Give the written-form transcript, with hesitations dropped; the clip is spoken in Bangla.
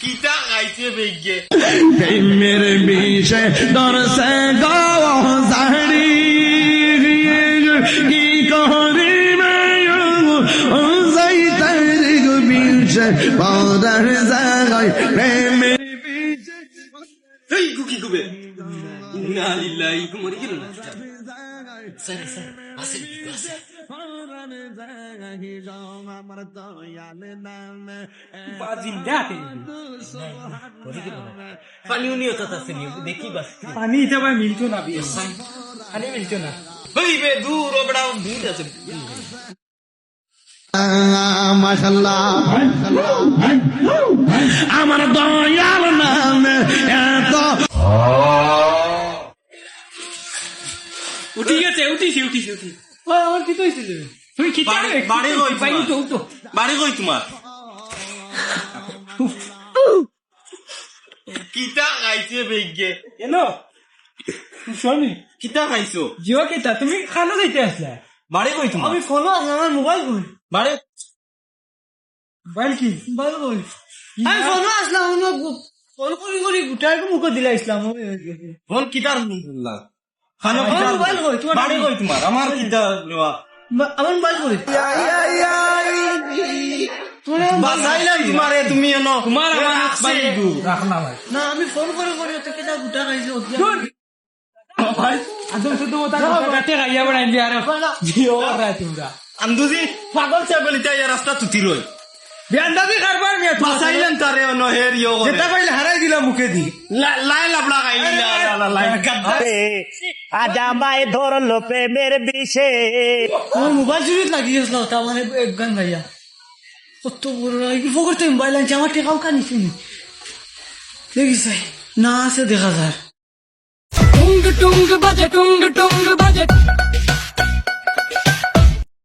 কিতা খাইছে বেগে মেরে বিশে দরসে গাওয়া জাহরি কি করিবে যাইতে বিশে পরার জাগায় প্রেমের বিশে এই কি কবে ইন্না লিল্লাহি ইকু মরি গেল না স্যার স্যার আসে আসে পানি উনিও তো আছে দেখি বাস পানি এটা ভাই মিলতো না বিয়ে পানি মিলতো না ওই বে দূর বড় দূর আছে মাশাআল্লাহ আমার দয়াল নামে এত উঠি গেছে উঠিছি আমার কি তো হয়েছিল তুমি কি বাড়ি কই পাইনি তো তো বাড়ি কই তোমার কিতা খাইছে বেগে এনো শুনি কিতা খাইছো জিও কেটা তুমি খানা যাইতে আসলা বাড়ি কই তোমার আমি ফোন আমার মোবাইল কই বাড়ি মোবাইল কি মোবাইল কই আমি ফোন আসলাম ফোন করি গুটার মুখ দিলা ইসলাম ফোন কিতার না খানা আমার মোবাইল কই তোমার বাড়ি কই তোমার আমার কিতা আমার মোবাইল কই বাসাইলাম তোমারে তুমি এনো তোমার আমার আছে রাখনা ভাই না আমি ফোন করে তো কেটা গুটা খাইছে ভাই আদম শুধু ওটা কাটে গাইয়া বড়াই দিয়া রে জিও রাই তোমরা আন্দুজি পাগল ছাগল ইতা ইয়া রাস্তা তুতি রই বিয়ান্দাবি কারবার মিয়া বাসাইলাম তারে এনো হের ইয়ো করে যেটা পাইলে হারাই দিলা মুখে দি লাই লাবড়া খাইলি লাই আজ আমায় ধরলো প্রেমের বিষে আমার মোবাইল চুরি লাগিয়ে গেছিল তা মানে এক গান গাইয়া কত বড় ফকরতে মোবাইল আনছে আমার টেকাও কানিছি দেখিস না আছে দেখা যায় টুং টুং বাজে টুং টুং বাজে